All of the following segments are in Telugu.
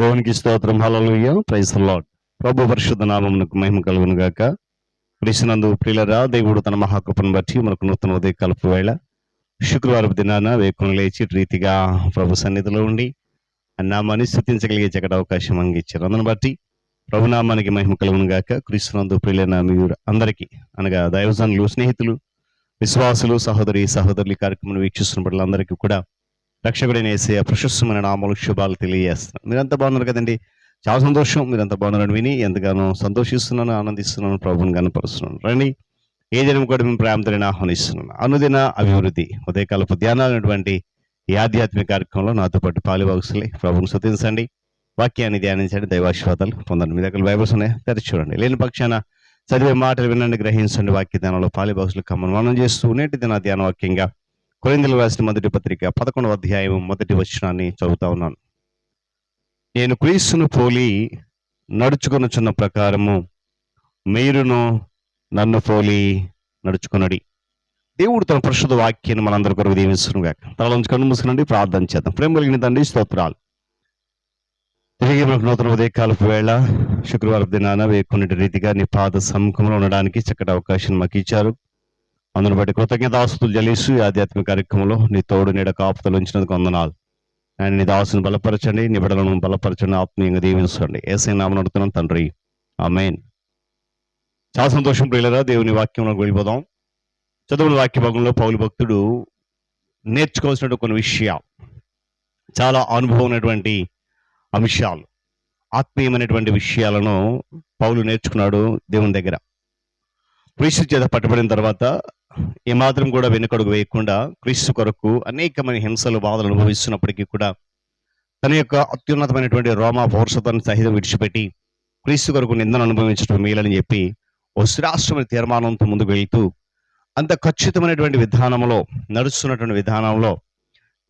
దేవునికి స్తోత్రం. హల్లెలూయా. Praise the lord. ప్రభు పరిశుద్ధ నామమునకు మహిమ కలుగును గాక. క్రీస్తునందు ప్రియులారా, దేవుడు తన మహాకృపను బట్టి మనకు నూతన ఉదయకాలపు వేళ శుక్రవారపు దినాన వేకువనే లేచి రీతిగా ప్రభు సన్నిధిలో ఉండి నామాన్ని స్తుతించగలిగే చక్కటి అవకాశం అందించారు. అందును బట్టి ప్రభునామానికి మహిమ కలుగును గాక. క్రీస్తునందు ప్రియులైన మీరు అందరికీ, అనగా దైవజనులు, స్నేహితులు, విశ్వాసులు, సహోదరులు ఈ కార్యక్రమం వీక్షిస్తున్న బిడ్డలందరికీ కూడా రక్షకుడైన యేసయ్య ప్రశస్తమైన నామములు శుభాలు తెలియజేస్తున్నాను. మీరంతా బాగున్నారు కదండి? చాలా సంతోషం. మీరంతా బాగున్నారని విని ఎంతగానో సంతోషిస్తున్నాను, ఆనందిస్తున్నాను, ప్రభువుని కనపరుస్తున్నాను. రండి, ఏ జనం కూడా మేము ప్రేమతో ఆహ్వానిస్తున్నాను. అనుదిన అభివృద్ధి ఉదయకాలపు ధ్యానాలైనటువంటి ఈ ఆధ్యాత్మిక కార్యక్రమంలో నాతో పాటు పాలుభాగస్తులై ప్రభువుని స్తుతించండి, వాక్యాన్ని ధ్యానించండి, దైవాశీర్వాదాలు పొందండి. మీ దగ్గర బైబిల్స్ ఉన్నాయి, తెరిచి చూడండి. లేని పక్షాన చదివే మాటలు వినండి, గ్రహించండి. వాక్య ధ్యానంలో పాలుభాగస్తులు మనం చేస్తూ నేటి దిన ధ్యాన వాక్యంగా కొరింథీయులకు రాసిన మొదటి పత్రిక 11వ అధ్యాయం మొదటి వచనాన్ని చదువుతా ఉన్నాను. నేను క్రీస్తును పోలి నడుచుకొనుచున్న ప్రకారము మీరును నన్ను పోలి నడుచుకొనడి. దేవుడు తన పరిశుద్ధ వాక్యాన్ని మనందరి కొరకు దీవిస్తునుగాక. తలలోంచి కన్ను మూసుకునండి, ప్రార్థన చేద్దాం. ప్రేమ కలిగిన తండ్రి, స్తోత్రాలు. తిరిగి మనకు నూతన ఉదయకాలపు వేళ శుక్రవారం దినాన వేకున్నటి రీతిగా నీ పాద సముఖంలో ఉండడానికి చక్కటి అవకాశం మాకు ఇచ్చారు. అందును బట్టి కృతజ్ఞతాస్తుతులు చెల్లిస్తూ ఈ ఆధ్యాత్మిక కార్యక్రమంలో నీ తోడు నీడ కాపుతలు ఉంచినందుకు వందనాలు. ఆయన నీ దాసును బలపరచండి, నీ బిడ్డలను బలపరచండి, ఆత్మీయంగా దీవించండి. యేసయ్య నామమున అడుగుతున్నాను తండ్రి, ఆమేన్. చాలా సంతోషం ప్రియులారా. దేవుని వాక్యంలోకి వెళ్ళిపోదాం. చదువుల వాక్య భాగంలో పౌలు భక్తుడు నేర్చుకోవాల్సిన కొన్ని విషయాలు, చాలా అనుభవం ఉన్నటువంటి అంశాలు, ఆత్మీయమైనటువంటి విషయాలను పౌలు నేర్చుకున్నాడు దేవుని దగ్గర. క్రీస్తు చేత పట్టబడిన తర్వాత ఏమాత్రం కూడా వెనుకడుగు వేయకుండా క్రీస్తు కొరకు అనేకమైన హింసలు, బాధలు అనుభవిస్తున్నప్పటికీ కూడా తన యొక్క అత్యున్నతమైనటువంటి రోమా పౌరసత్వాన్ని సహితం విడిచిపెట్టి క్రీస్తు కొరకు నిందను అనుభవించడం మేలని చెప్పి ఓ శ్రేష్టమైన తీర్మానంతో ముందుకు వెళ్తూ అంత ఖచ్చితమైనటువంటి విధానంలో నడుస్తున్నటువంటి విధానంలో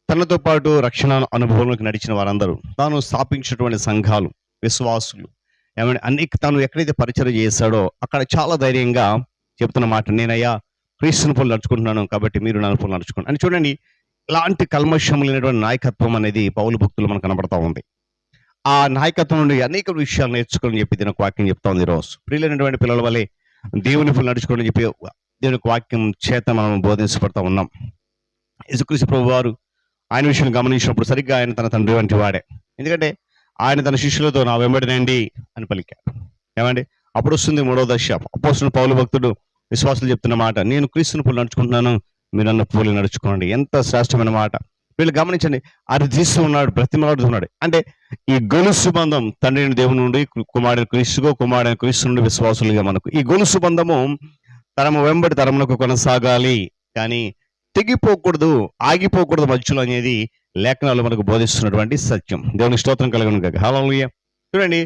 తనతో పాటు రక్షణ అనుభవంలోకి నడిచిన వారందరూ, తాను స్థాపించినటువంటి సంఘాలు, విశ్వాసులు, అనేక తాను ఎక్కడైతే పరిచయం చేశాడో అక్కడ చాలా ధైర్యంగా చెప్తున్న మాట, నేనయ్యా క్రీస్తుని పోలి నడుచుకుంటున్నాను కాబట్టి మీరు నన్ను పోలి నడుచుకోండి అని. చూడండి, ఇలాంటి కల్మషం లేనటువంటి నాయకత్వం అనేది పౌలు భక్తులు మనకు కనబడతా ఉంది. ఆ నాయకత్వం నుండి అనేక విషయాలు నేర్చుకోని చెప్పి దీనికి వాక్యం చెప్తా ఉంది. ఈరోజు ప్రియులైనటువంటి పిల్లల వల్లే దేవుని పోలి నడుచుకోండి చెప్పి దేవునికి వాక్యం చేత మనం బోధించబడతా ఉన్నాం. యేసుక్రీస్తు ప్రభు వారు ఆయన విషయం గమనించినప్పుడు సరిగ్గా ఆయన తన తండ్రి వంటి వాడే. ఎందుకంటే ఆయన తన శిష్యులతో నా వెంబడినండి అని పలికారు. ఏమండి, అప్పుడు వస్తుంది మూడవ దశ. అపోస్తలుడు పౌలు భక్తుడు విశ్వాసులు చెప్తున్న మాట, నేను క్రీస్తుని పోలి నడుచుకుంటున్నాను, మీరు నన్ను పోలి నడుచుకోండి. ఎంత శ్రేష్టమైన మాట. వీళ్ళు గమనించండి, అర్థిస్తూ ఉన్నాడు, బ్రతిమలాడుతున్నాడు. అంటే ఈ గొలుసు బంధం తండ్రిని దేవుని నుండి, కుమారుడు క్రీస్తుకో, కుమారుడైన క్రీస్తు నుండి విశ్వాసులుగా మనకు ఈ గొలుసు బంధము తరము వెంబడి తరమునకు కొనసాగాలి, కానీ తెగిపోకూడదు, ఆగిపోకూడదు మధ్యలో అనేది లేఖనాలు మనకు బోధిస్తున్నటువంటి సత్యం. దేవుని స్తోత్రం కలుగును గాక. హల్లెలూయా. చూడండి,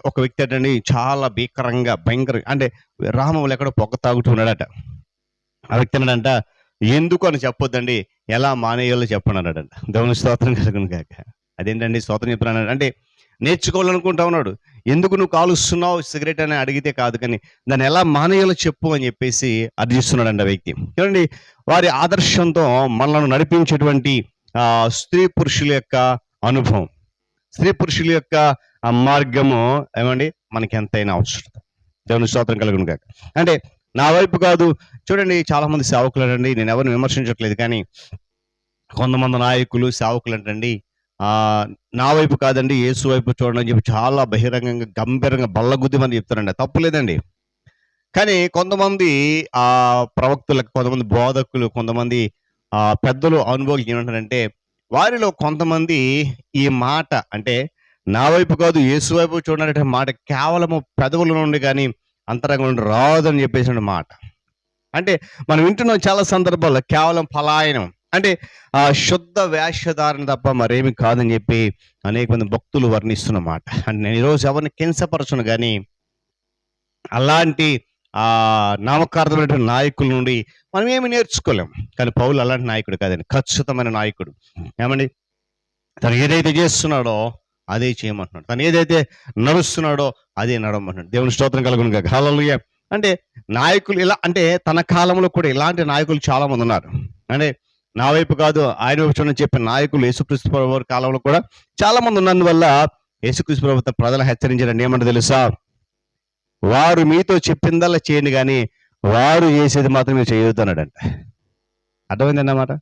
ఒక వ్యక్తి అంటండి చాలా భీకరంగా భయంకరంగా, అంటే రామములు ఎక్కడో పొగ తాగుతూ ఉన్నాడట. ఆ వ్యక్తి అన్నాడంట, ఎందుకు అని చెప్పొద్దండి, ఎలా మానేయాలో చెప్పండి అన్నాడంట. దేవుని స్తోత్రం కలుగును గాక. అదేంటండి స్తోత్రం చెప్తున్నాడు అంటే, నేర్చుకోవాలనుకుంటా ఉన్నాడు. ఎందుకు నువ్వు కాలుస్తున్నావు సిగరెట్ అని అడిగితే కాదు, కానీ దాన్ని ఎలా మానేయాలో చెప్పు అని చెప్పేసి అర్జిస్తున్నాడంట వ్యక్తి. చూడండి, వారి ఆదర్శంతో మనల్ని నడిపించేటువంటి స్త్రీ పురుషుల యొక్క అనుభవం, స్త్రీ పురుషుల యొక్క మార్గము ఏమండి మనకి ఎంతైనా అవసరం. దేవుని స్తోత్రం కలుగును గాక. అంటే నా వైపు కాదు. చూడండి, చాలా మంది సేవకులు అంటండి, నేను ఎవరిని విమర్శించట్లేదు, కానీ కొంతమంది నాయకులు సేవకులు అంటండి, నా వైపు కాదండి, యేసు వైపు చూడండి అని చెప్పి చాలా బహిరంగంగా గంభీరంగా బల్లగుద్దిమని చెప్తారండి. తప్పులేదండి. కానీ కొంతమంది ప్రవక్తులకు, కొంతమంది బోధకులు, కొంతమంది పెద్దలు, అనుభవం ఏమంటారంటే, వారిలో కొంతమంది ఈ మాట, అంటే నా వైపు కాదు యేసు వైపు చూడండి మాట కేవలము పెదవుల నుండి కానీ అంతరంగం నుండి రాదని చెప్పేసిన మాట. అంటే మనం వింటున్నాం చాలా సందర్భాల్లో కేవలం పలాయనం, అంటే శుద్ధ వేషధారణ తప్ప మరేమి కాదని చెప్పి అనేక మంది భక్తులు వర్ణిస్తున్నమాట. అంటే నేను ఈరోజు ఎవరిని కించపరచును, కానీ అలాంటి నామకార్థమైనటువంటి నాయకుల నుండి మనం ఏమి నేర్చుకోలేం. కానీ పౌలు అలాంటి నాయకుడు కాదండి, ఖచ్చితమైన నాయకుడు. ఏమండి, తను ఏదైతే చేస్తున్నాడో అదే చేయమంటున్నాడు, తను ఏదైతే నడుస్తున్నాడో అదే నడవమంటున్నాడు. దేవుని స్తోత్రం కలుగును గాక. హల్లెలూయా. అంటే నాయకులు ఇలా, అంటే తన కాలంలో కూడా ఇలాంటి నాయకులు చాలా మంది ఉన్నారు. అంటే నా వైపు కాదు ఆయన వైపు చూడని చెప్పిన నాయకులు యేసుక్రీస్తు ప్రభు వారి కాలంలో కూడా చాలా మంది ఉన్నందువల్ల యేసుక్రీస్తు ప్రభు ప్రజలు హెచ్చరించారండి. ఏమంటే తెలుసా, వారు మీతో చెప్పిందల్లా చేయండి కానీ వారు చేసేది మాత్రం మీరు చేయొద్దు అన్నాడంట. అర్థమైంది అన్నమాట.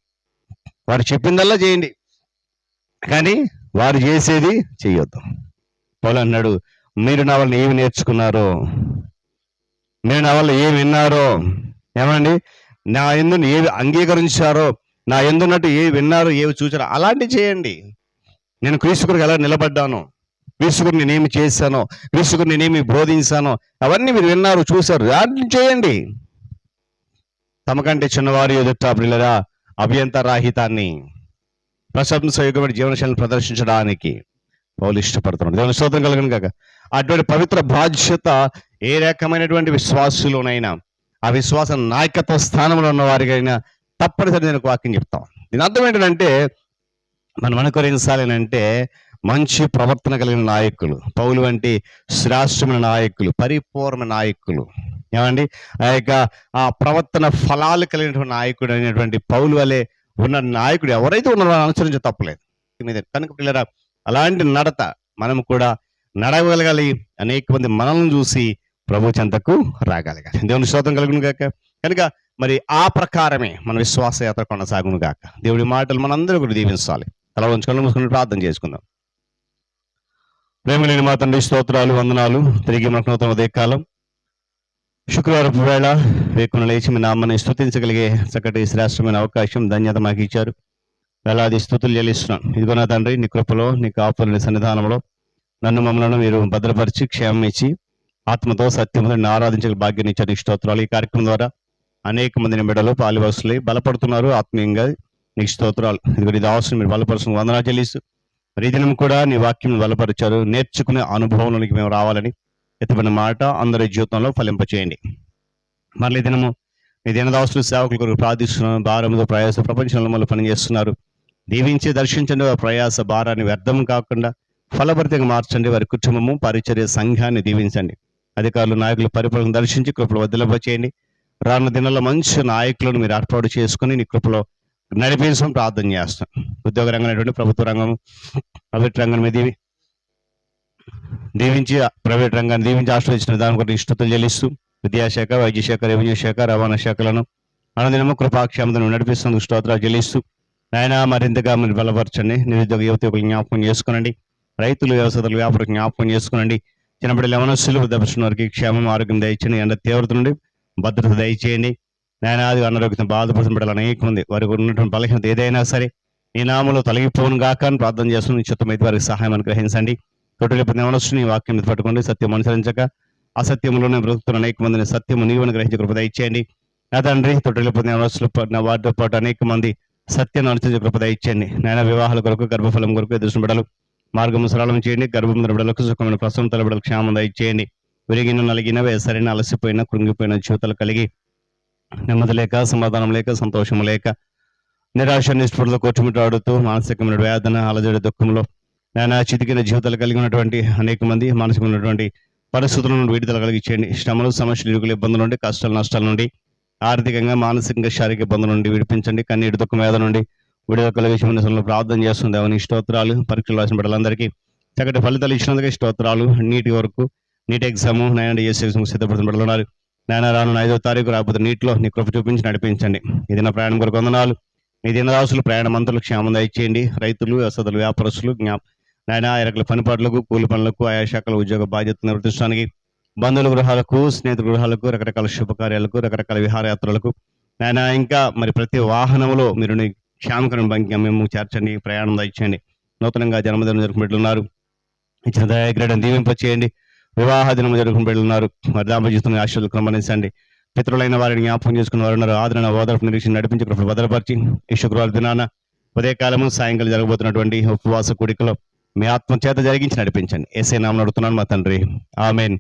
వారు చెప్పిందల్లా చేయండి కానీ వారు చేసేది చెయ్యొద్దు. పౌలు అన్నాడు, మీరు నా వల్ల ఏమి నేర్చుకున్నారో, మీరు నా వల్ల ఏమి విన్నారో, ఏమండి నా యందు ఏవి అంగీకరించారో, నా యందున్నట్టు ఏవి విన్నారో ఏవి చూచారో అలాంటివి చేయండి. నేను క్రీస్తు కొరకు ఎలా నిలబడ్డానో, క్రీస్తు కొరకు నేనేమి చేశానో, క్రీస్తు కొరకు నేనేమి బోధించానో అవన్నీ మీరు విన్నారు చూశారు, దాన్ని చేయండి. తమకంటే చిన్నవారి ఎదుట ప్రియులారా అభ్యంతరరాహితాన్ని ప్రశంసయోగ్యమైన జీవనశైలిని ప్రదర్శించడానికి పౌలు ఇష్టపడుతున్నాడు. దేవుని స్తోత్రం కలుగును గాక. అటువంటి పవిత్ర బాధ్యత ఏ రకమైనటువంటి విశ్వాసులోనైనా, ఆ విశ్వాస నాయకత్వ స్థానంలో ఉన్న వారికైనా తప్పనిసరి నేను ఒక వాక్యం చెప్తాం. దీని అర్థం ఏంటంటే, మనం అనుకరించాలంటే మంచి ప్రవర్తన కలిగిన నాయకులు, పౌలు వంటి శ్రేష్టమైన నాయకులు, పరిపూర్ణ నాయకులు, ఏమండి ఆ ప్రవర్తన ఫలాలు కలిగినటువంటి నాయకుడు అనేటువంటి పౌలు వలె ఉన్న నాయకుడు ఎవరైతే ఉన్నారో అనుసరించే తప్పలేదు. కనుక పిల్లరా అలాంటి నడత మనం కూడా నడవగలగాలి. అనేక మంది మనల్ని చూసి ప్రభు చెంతకు రాగలగాలి. దేవుని స్తోత్రం కలుగును గాక. కనుక మరి ఆ ప్రకారమే మన విశ్వాస యాత్ర కొనసాగును గాక. దేవుడి మాటలు మనందరూ కూడా దీవించాలి. తల ఉంచుకొని మూసుకొని ప్రార్థన చేసుకుందాం. ప్రేమ లేని మా తండ్రి, స్తోత్రాలు, వందనాలు. తిరిగి మనకు నూతన ఉదయకాలం శుక్రవారపు వేళ వేకున లేచి మీ నామని స్తుతించగలిగే చక్కటి శ్రేష్టమైన అవకాశం, ధన్యత మాకు ఇచ్చారు. వేలాది స్తుతులు చెల్లిస్తున్నాం. ఇదిగో నా తండ్రి, నీ కృపలో, నీ కాపుల సన్నిధానంలో నన్ను మమ్మల్ని మీరు భద్రపరిచి క్షేమం ఇచ్చి ఆత్మతో సత్యంతో నిన్ను ఆరాధించగల భాగ్యాన్ని ఇచ్చారు. నీ స్తోత్రాలు. ఈ కార్యక్రమం ద్వారా అనేక మందిని బిడ్డలు పాలువసులై బలపడుతున్నారు ఆత్మీయంగా. నీకు స్తోత్రాలు. ఇదిగో ఇది అవసరం మీరు బలపరుచిన వందనా చెల్లిస్తూ మరి దినం కూడా నీ వాక్యం బలపరిచారు. నేర్చుకునే అనుభవంలోనికి మేము రావాలని ఎత్తబడిన మాట అందరి జీవితంలో ఫలింపచేయండి. మళ్ళీ దినము నీ దినదాసులు సేవకుల కొరకు ప్రార్థిస్తున్నాను. భారంతో ప్రయాస ప్రపంచంలో మళ్ళీ పనిచేస్తున్నారు. దీవించి దర్శించండి. వారి ప్రయాస భారాన్ని వ్యర్థం కాకుండా ఫలభరితంగా మార్చండి. వారి కుటుంబము, పరిచర్య, సంఘాన్ని దీవించండి. అధికారులు, నాయకులు పరిపాలన దర్శించి కృపలో వదిలింపచేయండి. రానున్న దినాల్లో మంచి నాయకులను మీరు ఏర్పాటు చేసుకుని నీ కృపలో నడిపించడం ప్రార్థన చేస్తాం. ఉద్యోగ రంగం అనేటువంటి ప్రభుత్వ రంగం, ప్రైవేట్ రంగం మీద దీవించి ప్రైవేట్ రంగాన్ని దీవించి ఆశ్రయించిన దాని కొరకు ఇష్టతలు చెల్లిస్తూ విద్యాశాఖ, వైద్య శాఖ, రెవెన్యూ శాఖ, రవాణా శాఖలను అనుదినము కృపాక్షేమతను నడిపిస్తున్న స్తోత్రాలు చెల్లిస్తూ ఆయన మరింతగా మీరు బలపరచండి. నిరుద్యోగ యువతకు జ్ఞాపకం చేసుకునండి. రైతులు, వ్యవసాయాలు, వ్యాపారం జ్ఞాపకం చేసుకునండి. చిన్నప్పటి యవనస్తులు, వృద్ధపరిచిన వారికి క్షేమం, ఆరోగ్యం దయచేయండి. ఎండ తీవ్రత నుండి భద్రత దయచేయండి. నాయన అది అనారోగ్యం బాధపడుతున్న బిడ్డలు అనేక మంది, వారికి ఉన్నటువంటి బలహీనత ఏదైనా సరే నీ నామములో తొలగిపోను గాక అని ప్రార్థన చేస్తున్న చిత్తమైతే వారికి సహాయం అనుగ్రహించండి. తొట్టులేపు యవనస్తుని ఈ వాక్యం పట్టుకోండి. సత్యం అనుసరించక అసత్యంలోనే బ్రతుకుతున్న అనేక మందిని సత్యము నీవు అనుగ్రహించే కృప దయచేయండి. నా తండ్రి, తొట్టులేపు యవనస్తులు వారితో పాటు అనేక మంది సత్యాన్ని అనుసరించే కృప దయచేయండి. నాయన వివాహాల కొరకు, గర్భఫలం కొరకు ఎదురు బిడ్డలు మార్గము సరళం చేయండి. గర్భం బిడ్డలకు సుఖమైన ప్రసవం తల బిడ్డలకు క్షేమం దయచేయండి. విరిగిన, నలిగిన, వేసరైన, అలసిపోయిన, కృంగిపోయిన జీవితాలు కలిగి నెమ్మది లేక, సమాధానం లేక, సంతోషం లేక, నిరాశ నిష్ఠులతో కొట్టుమిట్టాడుతూ మానసికమైన వేదన, అలజడి, దుఃఖంలో నేను చితికిన జీవితాలు కలిగి ఉన్నటువంటి అనేక మంది మానసికమైనటువంటి పరిస్థితుల నుండి విడుదల కలిగించండి. శ్రమలు, సమస్యలు, ఇరుకుల ఇబ్బందుల నుండి, కష్టాల, నష్టాల నుండి, ఆర్థికంగా, మానసికంగా, శారీరక ఇబ్బందుల నుండి విడిపించండి. కన్నీటి, దుఃఖం, వేద నుండి విడుదల కలిగించమని ప్రార్థన చేస్తుంది. దేవుని స్తోత్రాలు. పరీక్షలు రాసిన బిడ్డలందరికీ చక్కటి ఫలితాలు ఇచ్చినందుకే స్తోత్రాలు. నీటి వరకు నీట్ ఎగ్జామ్ నైనా ఎగ్జామ్ సిద్ధపడుతున్న బిడ్డలు ఉన్నారు. నాయన రాను 5వ తారీఖు రాకపోతే నీటిలో నీ కృప చూపించి నడిపించండి. ఇది నా ప్రయాణం కొరకు వందనాలు. నీ దినరాసులు, ప్రయాణ మంత్రులు క్షేమం దయచేయండి. రైతులు, వ్యవసాయాలు, వ్యాపారస్తులు నాయన ఎరకల పనిపాట్లకు, కూలి పనులకు, ఆయా శాఖల ఉద్యోగ బాధ్యతలు నిర్వర్తించడానికి, బంధువుల గృహాలకు, స్నేహితుల గృహాలకు, రకరకాల శుభకార్యాలకు, రకరకాల విహారయాత్రలకు నాయన ఇంకా మరి ప్రతి వాహనంలో మీరు నీ క్షేమకరం బంకి మేము చేర్చండి. ప్రయాణం దయచేయండి. నూతనంగా జన్మదినం జరుపుకుని బిడ్డలున్నారు. ఇచ్చిన దయాగ్రహం దీవింపచేయండి. వివాహ దినం జరుగుకుని బిడ్డలున్నారు. మరి దాంపత్యం ఆశీర్వాదాలు క్రమణించండి. పితరులైన వారిని జ్ఞాపకం చేసుకున్న వారు ఉన్నారు. ఆదరణ, ఓదార్పు, నిరీక్షణ నడిపించి కృపను భద్రపరిచి ఈ శుక్రవారం దినాన ఉదయకాలము, సాయంకాలం జరగబోతున్నటువంటి ఉపవాస కూడికలో మీ ఆత్మ చేత జరిగించి నడిపించండి. యేసయ్య నామమున అడుగుతున్నాను మా తండ్రి, ఆమేన్.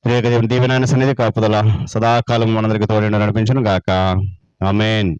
ప్రియక దేవుని దీవెన సన్నిధి కాపుదల సదాకాలం మనందరికీ తోడైన నడిపించును గాక. ఆమేన్.